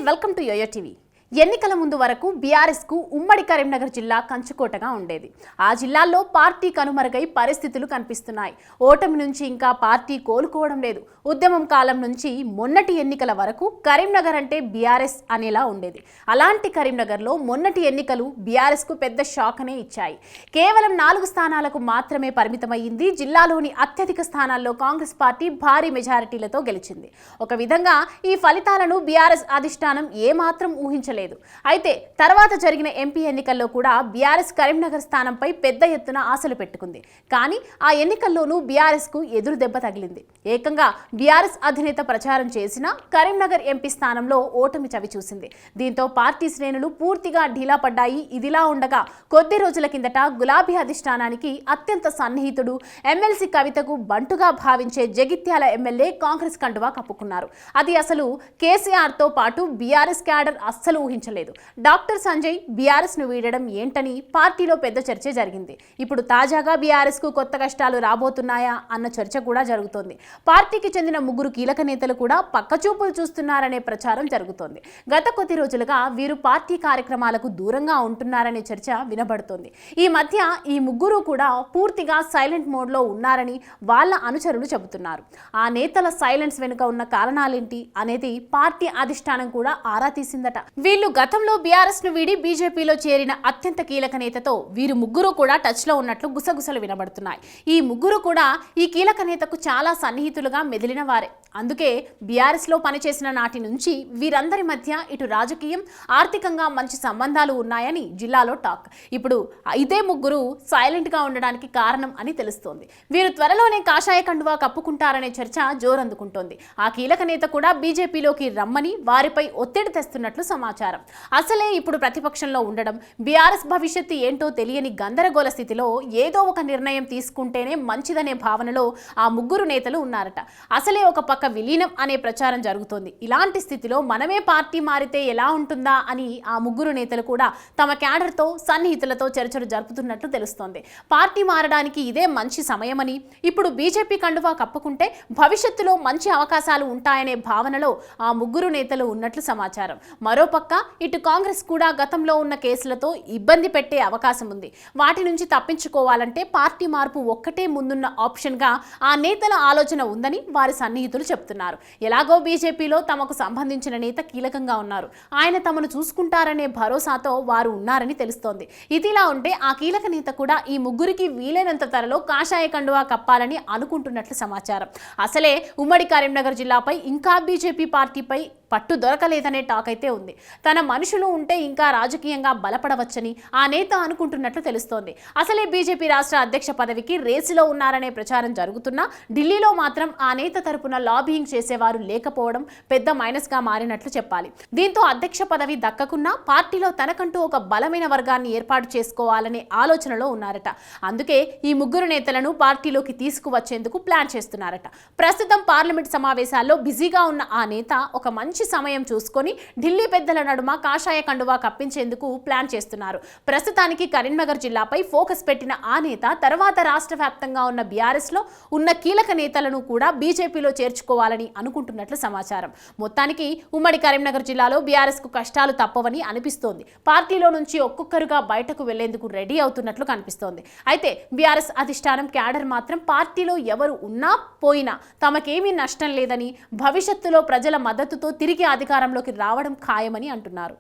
Welcome to yo-yo TV. ఎన్నికల ముందు వరకు బీఆర్ఎస్ కు ఉమ్మడి కరీంనగర్ జిల్లా కంచుకోటగా ఉండేది. ఆ జిల్లాలో పార్టీ కనుమరుగై పరిస్థితులు కనిపిస్తున్నాయి. ఓటమి నుంచి ఇంకా పార్టీ కోలుకోవడం లేదు. ఉద్యమం కాలం నుంచి మొన్నటి ఎన్నికల వరకు కరీంనగర్ అంటే బీఆర్ఎస్ అనేలా ఉండేది. అలాంటి కరీంనగర్లో మొన్నటి ఎన్నికలు బీఆర్ఎస్ కు పెద్ద షాక్ అనే ఇచ్చాయి. కేవలం 4 స్థానాలకు మాత్రమే పరిమితమైంది. జిల్లాలోని అత్యధిక స్థానాల్లో కాంగ్రెస్ పార్టీ భారీ మెజారిటీలతో గెలిచింది. ఒక విధంగా ఈ ఫలితాలను బీఆర్ఎస్ అధిష్టానం ఏమాత్రం ఊహించలేదు. అయితే తర్వాత జరిగిన ఎంపీ ఎన్నికల్లో కూడా బీఆర్ఎస్ కరీంనగర్ స్థానంపై పెద్ద ఎత్తున ఆశలు పెట్టుకుంది. కానీ ఆ ఎన్నికల్లోనూ బీఆర్ఎస్ కు ఎదురు దెబ్బ తగిలింది. ఏకంగా బీఆర్ఎస్ అధినేత ప్రచారం చేసిన కరీంనగర్ ఎంపీ స్థానంలో ఓటమి చవి చూసింది. దీంతో పార్టీ శ్రేణులు పూర్తిగా ఢీలా పడ్డాయి. ఇదిలా ఉండగా కొద్ది రోజుల కిందట గులాబీ అధిష్టానానికి అత్యంత సన్నిహితుడు, ఎమ్మెల్సీ కవితకు బంటుగా భావించే జగిత్యాల ఎమ్మెల్యే కాంగ్రెస్ కండువా కప్పుకున్నారు. అది అసలు కేసీఆర్ తో పాటు బీఆర్ఎస్ క్యాడర్ అస్సలు ఊహించలేదు. డాక్టర్ సంజయ్ బీఆర్ఎస్ ను వీడడం ఏంటని పార్టీలో పెద్ద చర్చ జరిగింది. ఇప్పుడు తాజాగా బీఆర్ఎస్ కు కొత్త కష్టాలు రాబోతున్నాయా అన్న చర్చ కూడా జరుగుతోంది. పార్టీకి చెందిన 3 కీలక నేతలు కూడా పక్కచూపులు చూస్తున్నారనే ప్రచారం జరుగుతోంది. గత కొద్ది రోజులుగా వీరు పార్టీ కార్యక్రమాలకు దూరంగా ఉంటున్నారనే చర్చ వినబడుతోంది. ఈ మధ్య ఈ 3 కూడా పూర్తిగా సైలెంట్ మోడ్ లో ఉన్నారని వాళ్ళ అనుచరులు చెబుతున్నారు. ఆ నేతల సైలెన్స్ వెనుక ఉన్న కారణాలేంటి అనేది పార్టీ అధిష్టానం కూడా ఆరా తీసిందట. వీళ్ళు గతంలో బీఆర్ఎస్ ను వీడి బీజేపీలో చేరిన అత్యంత కీలక నేతతో వీరు 3 కూడా టచ్ లో ఉన్నట్లు గుసగుసలు వినబడుతున్నాయి. ఈ 3 కూడా ఈ కీలక నేతకు చాలా సన్నిహితులుగా మెదిలిన వారే. అందుకే బీఆర్ఎస్ లో పనిచేసిన నాటి నుంచి వీరందరి మధ్య ఇటు రాజకీయం, ఆర్థికంగా మంచి సంబంధాలు ఉన్నాయని జిల్లాలో టాక్. ఇప్పుడు ఇదే 3 సైలెంట్ గా ఉండడానికి కారణం అని తెలుస్తోంది. వీరు త్వరలోనే కాషాయ కండువా కప్పుకుంటారనే చర్చ జోరందుకుంటోంది. ఆ కీలక నేత కూడా బీజేపీలోకి రమ్మని వారిపై ఒత్తిడి తెస్తున్నట్లు సమాచారం. అసలే ఇప్పుడు ప్రతిపక్షంలో ఉండడం, బీఆర్ఎస్ భవిష్యత్తు ఏంటో తెలియని గందరగోళ స్థితిలో ఏదో ఒక నిర్ణయం తీసుకుంటేనే మంచిదనే భావనలో ఆ 3 నేతలు ఉన్నారట. అసలే ఒక పక్క విలీనం అనే ప్రచారం జరుగుతోంది. ఇలాంటి స్థితిలో మనమే పార్టీ మారితే ఎలా ఉంటుందా అని ఆ 3 నేతలు కూడా తమ క్యాడర్తో, సన్నిహితులతో చర్చలు జరుపుతున్నట్లు తెలుస్తోంది. పార్టీ మారడానికి ఇదే మంచి సమయమని, ఇప్పుడు బీజేపీ కండువా కప్పుకుంటే భవిష్యత్తులో మంచి అవకాశాలు ఉంటాయనే భావనలో ఆ 3 నేతలు ఉన్నట్లు సమాచారం. మరోపక్క ఇటు కాంగ్రెస్ కూడా గతంలో ఉన్న కేసులతో ఇబ్బంది పెట్టే అవకాశం ఉంది. వాటి నుంచి తప్పించుకోవాలంటే పార్టీ మార్పు ఒక్కటే ముందున్న ఆప్షన్ గా ఆ నేతల ఆలోచన ఉందని వారి సన్నిహితులు చెప్తున్నారు. ఎలాగో బీజేపీలో తమకు సంబంధించిన నేత కీలకంగా ఉన్నారు. ఆయన తమను చూసుకుంటారనే భరోసాతో వారు ఉన్నారని తెలుస్తోంది. ఇదిలా ఉంటే ఆ కీలక నేత కూడా ఈ 3కి వీలైనంత త్వరలో కాషాయ కండువా కప్పాలని అనుకుంటున్నట్లు సమాచారం. అసలే ఉమ్మడి కరీంనగర్ జిల్లాపై ఇంకా బీజేపీ పార్టీపై పట్టు దొరకలేదనే టాక్ అయితే ఉంది. తన మనుషులు ఉంటే ఇంకా రాజకీయంగా బలపడవచ్చని ఆ నేత అనుకుంటున్నట్లు తెలుస్తోంది. అసలే బీజేపీ రాష్ట్ర అధ్యక్ష పదవికి రేసులో ఉన్నారనే ప్రచారం జరుగుతున్నా ఢిల్లీలో మాత్రం ఆ నేత తరపున లాబియింగ్ చేసేవారు లేకపోవడం పెద్ద మైనస్ గా మారినట్లు చెప్పాలి. దీంతో అధ్యక్ష పదవి దక్కకున్నా పార్టీలో తనకంటూ ఒక బలమైన వర్గాన్ని ఏర్పాటు చేసుకోవాలనే ఆలోచనలో ఉన్నారట. అందుకే ఈ 3 నేతలను పార్టీలోకి తీసుకువచ్చేందుకు ప్లాన్ చేస్తున్నారట. ప్రస్తుతం పార్లమెంట్ సమావేశాల్లో బిజీగా ఉన్న ఆ నేత ఒక మంచి సమయం చూసుకొని ఢిల్లీ పెద్దల నడుమ కాషాయ కండువా కప్పించేందుకు ప్లాన్ చేస్తున్నారు. ప్రస్తుతానికి కరీంనగర్ జిల్లాపై ఫోకస్ పెట్టిన ఆ నేత తర్వాత రాష్ట్ర వ్యాప్తంగా ఉన్న బీఆర్ఎస్ లో ఉన్న కీలక నేతలను కూడా బీజేపీలో చేర్చుకోవాలని అనుకుంటున్నట్లు సమాచారం. మొత్తానికి ఉమ్మడి కరీంనగర్ జిల్లాలో బీఆర్ఎస్ కు కష్టాలు తప్పవని అనిపిస్తోంది. పార్టీలో నుంచి ఒక్కొక్కరుగా బయటకు వెళ్లేందుకు రెడీ అవుతున్నట్లు కనిపిస్తోంది. అయితే బీఆర్ఎస్ అధిష్టానం క్యాడర్ మాత్రం పార్టీలో ఎవరు ఉన్నా పోయినా తమకేమీ నష్టం లేదని, భవిష్యత్తులో ప్రజల మద్దతుతో తిరిగి అధికారంలోకి రావడం ఖాయమని అంటున్నారు.